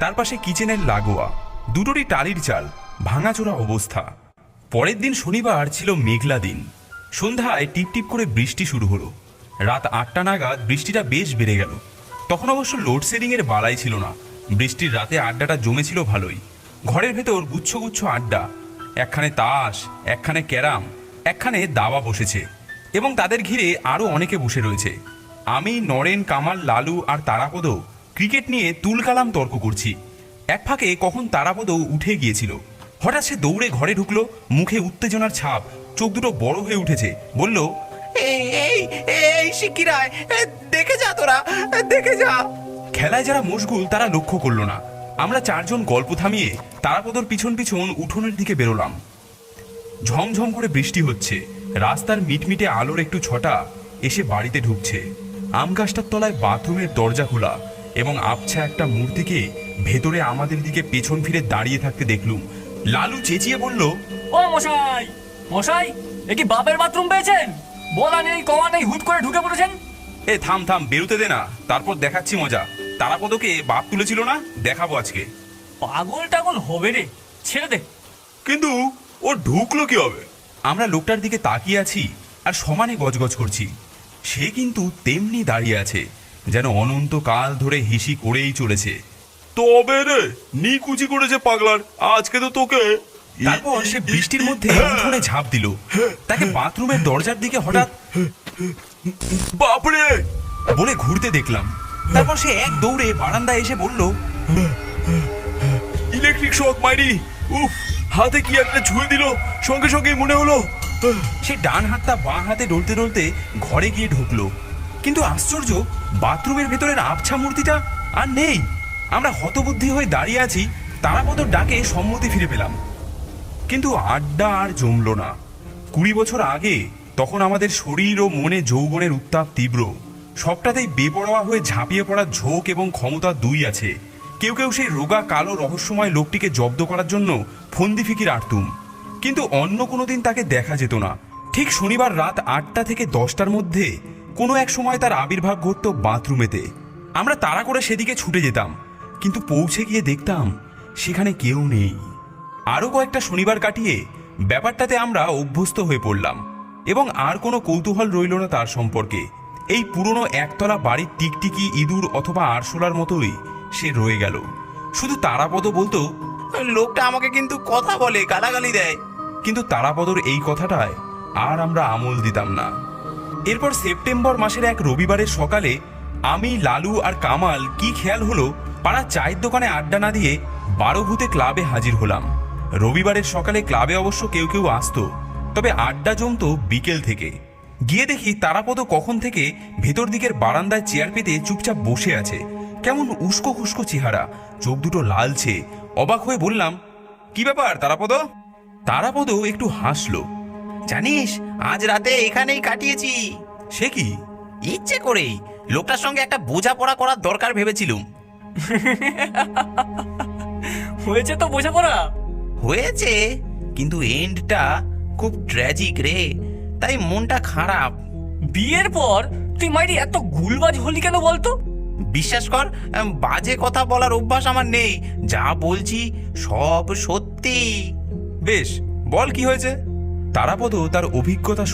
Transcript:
তার পাশে কিচেনের লাগোয়া দুটোরই টালির চাল, ভাঙাচোরা অবস্থা। পরের দিন শনিবার ছিল মেঘলা দিন। সন্ধ্যায় টিপটিপ করে বৃষ্টি শুরু হলো। রাত 8টা নাগাদ বৃষ্টিটা বেশ বেড়ে গেল। তখন অবশ্য লোডশেডিং এর বালাই ছিল না। বৃষ্টির রাতে আড্ডাটা জমেছিল ভালোই। ঘরের ভেতর গুচ্ছ গুচ্ছ আড্ডা, একখানে তাস, একখানে ক্যারাম, একখানে দাবা বসেছে এবং তাদের ঘিরে আরো অনেকে বসে রয়েছে। আমি, নরেন, কামাল, লালু আর তারাপদ ক্রিকেট নিয়ে তুলকালাম তর্ক করছি। এক ফাঁকে কখন তারাপদ উঠে গিয়েছিল। হঠাৎ সে দৌড়ে ঘরে ঢুকলো, মুখে উত্তেজনার ছাপ, চোখ দুটো বড় হয়ে উঠেছে। বলল, এই শিগগিরায় দেখে যা, তোরা দেখে যা। খেলায় যারা মশগুল তারা লক্ষ্য করলো না। আমরা চারজন গল্প থামিয়ে তারাপদর পিছন পিছন উঠোনের দিকে বেরোলাম। ঝমঝম করে বৃষ্টি হচ্ছে। রাস্তার মিটমিটে আলোর একটু ছটা এসে বাড়িতে ঢুকছে। আম গাছটার তলায় বাথরুমের দরজা খোলা এবং আবছা একটা মূর্তিকে ভেতরে আমাদের দিকে পেছন ফিরে দাঁড়িয়ে থাকতে দেখলুম। লালু চেঁচিয়ে বলল, ও মশাই, মশাই, এ কি বাপের বাথরুম পেয়েছেন? বলা নেই কমা নেই, হুট করে ঢুকে পড়েছেন। এ থাম থাম, বেরোতে দে না, তারপর দেখাচ্ছি মজা। তারাপদকে বাপ তুলেছিল না, দেখাবো আজকে। পাগল টাগল হবে রে, ছেড়ে দে। কিন্তু ও ঢুকলো কি হবে? আমরা লোকটার দিকে তাকিয়ে আছি আর সমানে গজগজ করছি। সে কিন্তু তেমনি দাঁড়িয়ে আছে, যেন অনন্তকাল ধরে হিসি করেই চলেছে। তবে রে, নিকুচি করেছে পাগলার, আজকে তো তোকে। তারপর সে বৃষ্টির মধ্যে উঠোনে ঝাঁপ দিল। তাকে বাথরুমের দরজার দিকে হঠাৎ বাপরে বলে ঘুরতে দেখলাম। তারপর সে এক দৌড়ে বারান্দায় এসে বলল, ইলেকট্রিক শক মাইরি। উফ, হাতে কি একটা ছুঁয়ে দিল, সঙ্গে সঙ্গেই মনে হলো। সে ডান হাতটা বাঁ হাতে ডলতে ডলতে ঘরে গিয়ে ঢুকলো। কিন্তু আশ্চর্য, বাথরুমের ভেতরের আবছা মূর্তিটা আর নেই। আমরা হতবুদ্ধি হয়ে দাঁড়িয়ে আছি। তারাপদ ডাকে সম্মতি ফিরে পেলাম। কিন্তু আড্ডা আর জমল না। 20 বছর আগে তখন আমাদের শরীর ও মনে যৌবনের উত্তাপ তীব্র। সবটাতেই বেপরোয়া হয়ে ঝাঁপিয়ে পড়ার ঝোঁক এবং ক্ষমতা দুই আছে। কেউ কেউ সেই রোগা কালো রহস্যময় লোকটিকে জব্দ করার জন্য ফন্দি ফিকির আটতুম, কিন্তু অন্য কোনো দিন তাকে দেখা যেত না। ঠিক শনিবার রাত 8টা থেকে 10টার মধ্যে কোনো এক সময় তার আবির্ভাব ঘটত বাথরুমেতে। আমরা তাড়া করে সেদিকে ছুটে যেতাম, কিন্তু পৌঁছে গিয়ে দেখতাম সেখানে কেউ নেই। আরও কয়েকটা শনিবার কাটিয়ে ব্যাপারটাতে আমরা অভ্যস্ত হয়ে পড়লাম এবং আর কোনো কৌতূহল রইল না তার সম্পর্কে। এই পুরনো একতলা বাড়ির টিকটিকি, ইঁদুর অথবা আরশোলার মতোই সে রয়ে গেল। শুধু তারাপদ বলতো, লোকটা আমাকে কিন্তু কথা বলে, গালাগালি দেয়। কিন্তু তারাপদর এই কথাটায় আর আমরা আমল দিতাম না। এরপর সেপ্টেম্বর মাসের এক রবিবারের সকালে আমি, লালু আর কামাল কি খেয়াল হলো, পাড়ার চায়ের দোকানে আড্ডা না দিয়ে 12 ভূতে ক্লাবে হাজির হলাম। রবিবারের সকালে ক্লাবে অবশ্য কেউ কেউ আসতো, তবে আড্ডা জমতো বিকেল থেকে। গিয়ে দেখি তারাপদ কখন থেকে ভেতর দিকের বারান্দায় চেয়ার পেতে চুপচাপ বসে আছে। কেমন উস্কো খুস্কো চেহারা, চোখ দুটো লালছে। অবাক হয়ে বললাম, কি ব্যাপার তারাপদ? তারাপদ একটু হাসলো। জানিস, আজ রাতে এখানেই কাটিয়েছি। সে কি? ইচ্ছে করেই লোকটার সঙ্গে একটা বোঝাপড়া করার দরকার ভেবেছিলুম। হয়েছে তো বোঝাপড়া। হয়েছে, কিন্তু এন্ডটা খুব ট্র্যাজিক রে, তাই মনটা খারাপ। বিয়ের পর তুই মাইরি এত গুলবাজ হলি কেন বলতো? বিশ্বাস কর, বাজে কথা বলার অভ্যাস আমার নেই। যা বলছি সব সত্যি। বেশ, বল কি হয়েছে? তারাপদ তার অভিজ্ঞতা